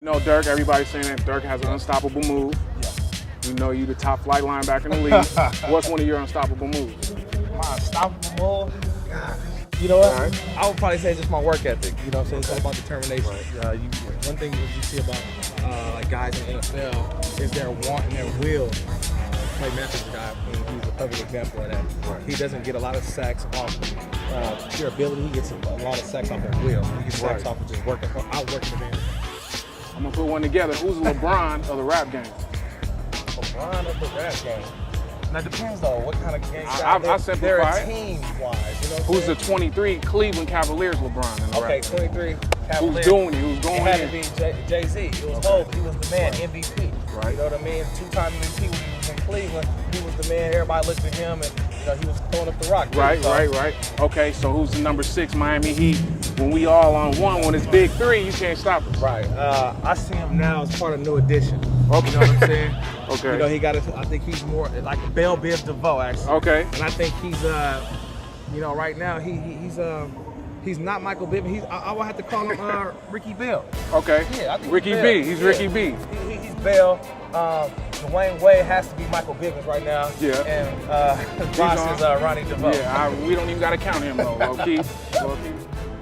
You know Dirk, everybody's saying that Dirk has an unstoppable move. Yeah. You know you the top flight linebacker in the league. What's one of your unstoppable moves? My unstoppable move? God. You know what? Right. I would probably say just my work ethic. You know what I'm saying? It's all about determination. Right. One thing that you see about like guys in the NFL is their want and their will. Clay Matthews guy, he's a perfect example of that. Right. He doesn't get a lot of sacks off pure ability. He gets a lot of sacks off of will. He gets sacks off of just outworking the man. I'm gonna put one together. Who's the LeBron of the rap game? LeBron of the rap game. Now it depends though, what kind of game. I simplify it. Team-wise, you know. Who's the 23 Cleveland Cavaliers LeBron in the rap game? 23 Cavaliers. Who's doing it? Who's going in? It had to be Jay-Z. It was Hope. He was the man, MVP. Right. You know what I mean? Two-time MVP when he was in Cleveland. He was the man. Everybody looked at him, and you know he was throwing up the rock. Right. Okay, so who's the number 6 Miami Heat? When we all on one, when it's big 3, you can't stop us. Right. I see him now as part of New Edition. Okay. You know what I'm saying? Okay. You know, he got I think he's more like a Bell Biv DeVoe, actually. Okay. And I think he's, you know, right now he's not Michael Bibb. I would have to call him Ricky Bell. Okay. Yeah, I think Ricky B. He's Ricky B. He's Bell. Dwayne Wade has to be Michael Bivens right now. Yeah. And Boss is Ronnie DeVoe. Yeah, we don't even got to count him though, low-key.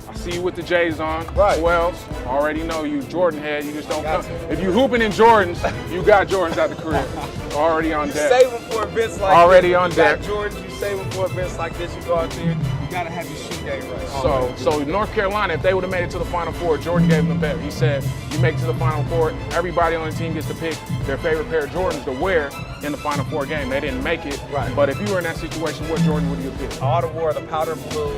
I see you with the J's on. Right. Who else? Already know you Jordan head. You just don't come. If you hooping in Jordans, you got Jordans at the crib. Already on deck. You save them for events like already this. On deck. You got Jordans, you save them for events like this. You go out there, you got to have your shoe game right. So North Carolina, if they would have made it to the Final Four, Jordan gave them better. He said, you make it to the Final Four, everybody on the team gets to pick their favorite pair of Jordans to wear in the Final Four game. They didn't make it. Right. But if you were in that situation, what Jordan would you have picked? I would have wore the powder blue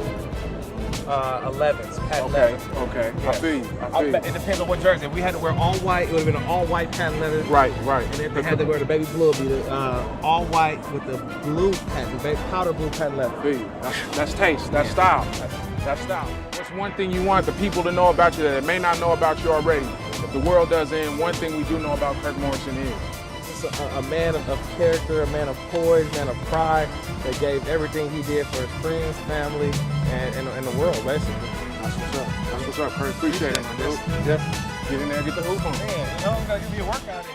11s, patent leather. Okay. Yeah. I feel you. It depends on what jersey. If we had to wear all white, it would have been an all white patent leather. Right. And if they had to wear the baby blue, it would be the all white with the blue patent, powder blue patent leather. Feel you. That's taste. That's style. That's style. What's one thing you want the people to know about you that may not know about you already? If the world does end, one thing we do know about Kirk Morrison is a man of character, a man of poise, man of pride that gave everything he did for his friends, family, and the world, basically. That's what's up, Kirk. Appreciate it, my dude. Just get in there, get the hoop on. Man, you know, I'm gonna give you a workout in.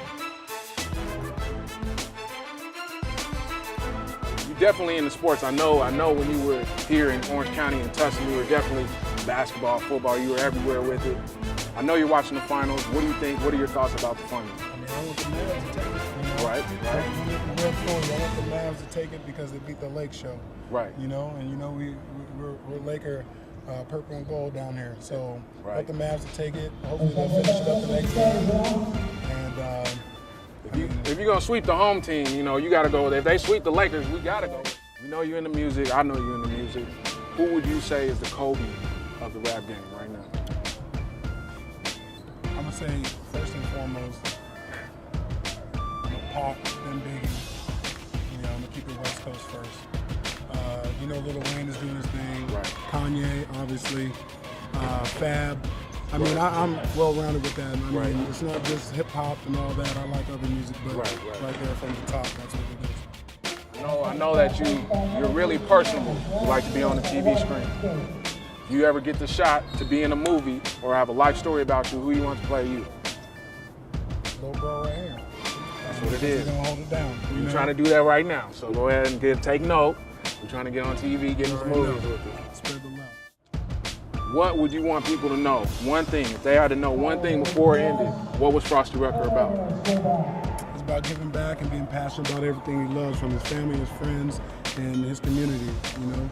You definitely in the sports. I know when you were here in Orange County and Tustin, you were definitely basketball, football, you were everywhere with it. I know you're watching the finals. What do you think? What are your thoughts about the finals? I mean, I want the Mavs to take it. You know? Right. Real cool. I want the Mavs to take it because they beat the Lake Show. Right. You know, and you know we're Laker purple and gold down here. So I want the Mavs to take it. Hopefully they'll finish it up the next game. And if you're gonna sweep the home team, you know you gotta go. If they sweep the Lakers, we gotta go. We know you're in the music. I know you're in the music. Who would you say is the Kobe of the rap game right now? I'm gonna say first and foremost, Pop, then Biggie. You know, I'm gonna keep it West Coast first. You know, Lil Wayne is doing his thing. Right. Kanye, obviously. Fab. I mean, I'm well-rounded with that. I mean, it's not just hip-hop and all that. I like other music, but right there from the top, that's what it is. I know that you're really personable. You like to be on the TV screen. If you ever get the shot to be in a movie or have a life story about you, who you want to play you? Little bro right here. That's what it is. We're gonna hold it down. We're trying to do that right now. So go ahead and take note. We're trying to get on TV, get in some movies with it. Spread the love. What would you want people to know? One thing, if they had to know one thing before it ended, what was Frostee Rucker about? It's about giving back and being passionate about everything he loves, from his family, his friends, and his community, you know.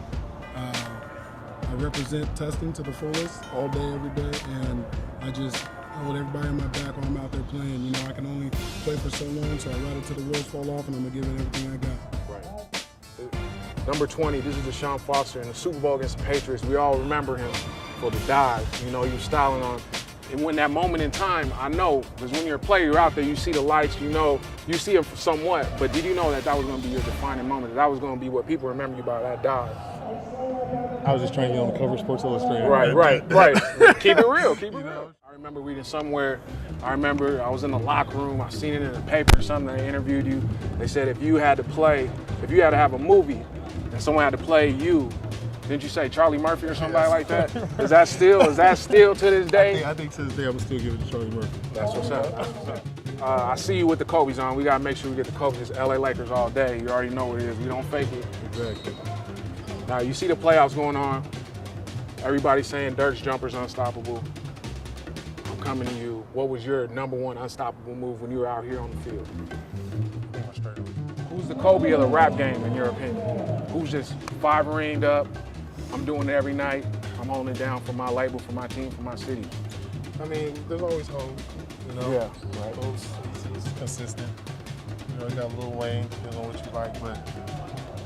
I represent Tustin to the fullest all day, every day, and I just hold everybody in my back while I'm out there playing. You know, I can only play for so long, so I ride it till the wheels fall off, and I'm gonna give it everything I got. Right. Number 20, this is Deshaun Foster in the Super Bowl against the Patriots. We all remember him for the dive. You know, he was styling on. And when that moment in time, I know, because when you're a player, you're out there, you see the lights, you know, you see it somewhat, but did you know that was going to be your defining moment, that was going to be what people remember you about that dive? I was just trying to get on the cover of Sports Illustrated. Right. Keep it real, keep it real. I remember reading somewhere, I was in the locker room, I seen it in the paper or something, they interviewed you. They said if you had to have a movie and someone had to play you, Didn't you say Charlie Murphy or somebody like that? Is that still to this day? I think to this day I would still give it to Charlie Murphy. That's what's up. I see you with the Kobe's on. We gotta make sure we get the Kobe's. LA Lakers all day. You already know what it is. We don't fake it. Exactly. Now you see the playoffs going on. Everybody's saying Dirk's jumper's unstoppable. I'm coming to you. What was your #1 unstoppable move when you were out here on the field? Who's the Kobe of the rap game in your opinion? Who's just 5-ringed up? I'm doing it every night. I'm holding it down for my label, for my team, for my city. I mean, there's always hope, you know. Yeah, right. He's consistent. You know, you got Lil Wayne, depends on what you like, but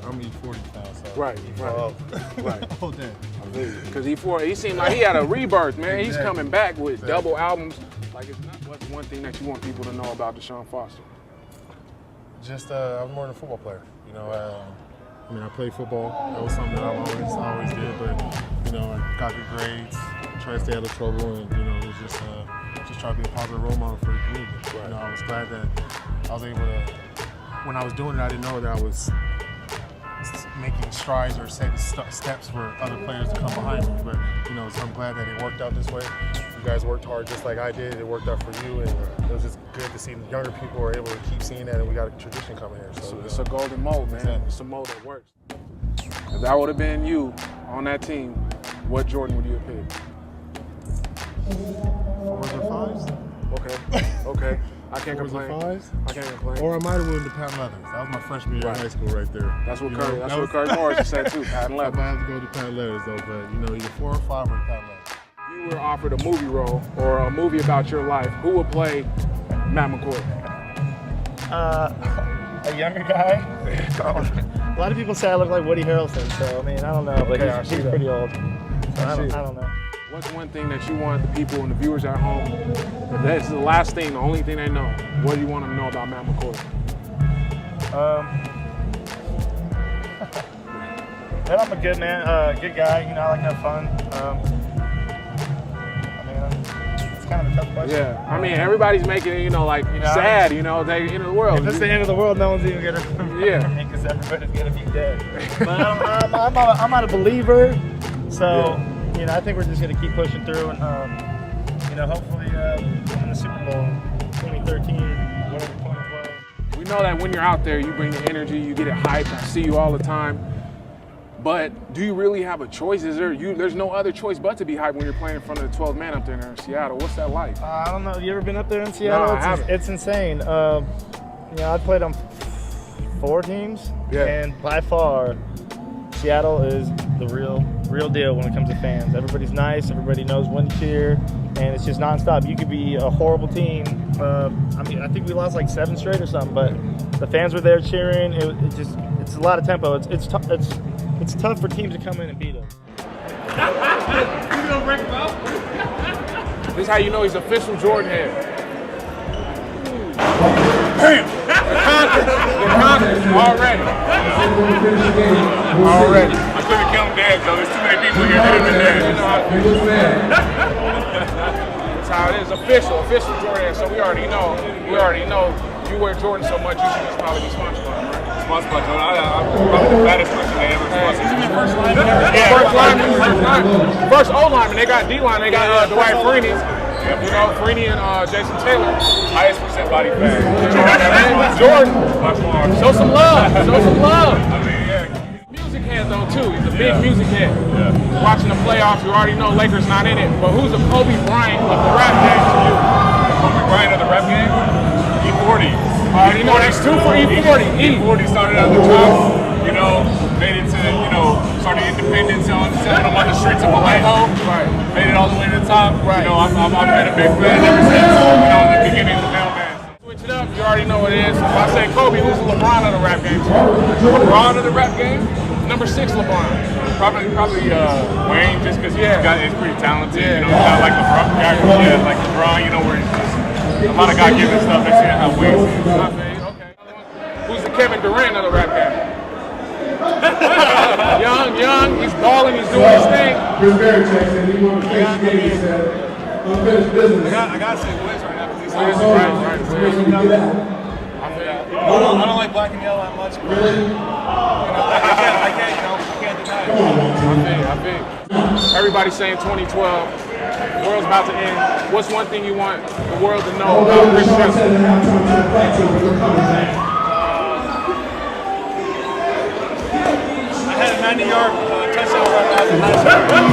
I'm E40 now, so. Right. All day. Because he seemed like he had a rebirth, man. Exactly. He's coming back with double albums. Like, it's not. What's one thing that you want people to know about Deshaun Foster? Just, I'm more than a football player, you know. I mean, I played football. That was something that I always did, but, you know, I got good grades, tried to stay out of trouble, and, you know, it was just try to be a positive role model for the community. Right. You know, I was glad that I was able to, when I was doing it, I didn't know that I was making strides or setting steps for other players to come behind me. But, you know, so I'm glad that it worked out this way. You guys worked hard just like I did. It worked out for you, and it was just good to see the younger people are able to keep seeing that, and we got a tradition coming here. So it's a golden mold, man. Exactly. It's a mold that works. If that would have been you on that team, what Jordan would you have picked? 4s or 5s? Okay. I can't 4s or complain. 5s? I can't complain. Or I might have won the patent leathers. That was my freshman year in high school right there. That's what Kirk Morrison said too, patent I leather. might have to go to patent leathers though, but you know, either 4 or 5 or patent leathers. If you were offered a movie role or a movie about your life, who would play Matt McCoy? A younger guy. A lot of people say I look like Woody Harrelson, so I mean, I don't know, but he's pretty old. So I don't know. What's one thing that you want the people and the viewers at home, if that's the last thing, the only thing they know, what do you want them to know about Matt McCoy? That I'm a good man, good guy. You know, I like to have fun. I mean, it's kind of a tough question. Yeah, I mean, everybody's making it, sad. They end of the world. If it's the end of the world, no one's even gonna remember me because everybody's gonna be dead. But I'm not a believer, so I think we're just gonna keep pushing through, and hopefully win the Super Bowl 2013, whatever 2012. We know that when you're out there, you bring the energy, you get it hyped. I see you all the time. But do you really have a choice? There's no other choice but to be hyped when you're playing in front of the 12 man up there in Seattle. What's that like? I don't know. You ever been up there in Seattle? No, I haven't. It's insane. I played on 4 teams, and by far, Seattle is the real deal when it comes to fans. Everybody's nice. Everybody knows when to cheer, and it's just nonstop. You could be a horrible team. I think we lost like 7 straight or something, but the fans were there cheering. It's a lot of tempo. It's tough for teams to come in and beat us. You gonna break him out? This is how you know he's official Jordan head. Bam! The conquers already. I couldn't count dads though. There's too many people here that have been dads. That's how it is. Official Jordan. So we already know. You wear Jordan so much, you should just probably be sponsored by him, right? Sponsored by Jordan. I'm probably the baddest person they ever sponsored. Isn't that first lineman? First O-lineman. They got D-line. They got Dwight Freeney. Freeney and Jason Taylor. Highest percent body fat. Jordan. By far. Show some love. I mean, Music head though too. He's a big music head. Yeah. Watching the playoffs, you already know Lakers not in it. But who's the Kobe Bryant of the rap game to you? Kobe Bryant of the rap game? E40. You know that's 2 for E40. E40 started at the top, made it to, started independent, selling them on the streets of Vallejo. Right. Made it all the way to the top. Right. I've been a big fan ever since, the beginning of the mailman. Switch it up, you already know what it is. If I say Kobe, who's the LeBron of the rap game? LeBron of the rap game? Number 6 LeBron. Probably Wayne, just because he's pretty talented. He's not like LeBron. Like LeBron, where he's just a lot of God-given stuff. That's how Wayne is. Okay. Who's the Kevin Durant of the rap game? young, he's balling, he's doing his thing. I gotta say Wiz right now because he's Right. I don't like black and yellow that much, but I can't deny it. I think. Everybody's saying 2012. The world's about to end. What's one thing you want the world to know about Chris Tustin? I had a 90-yard touchdown run out of the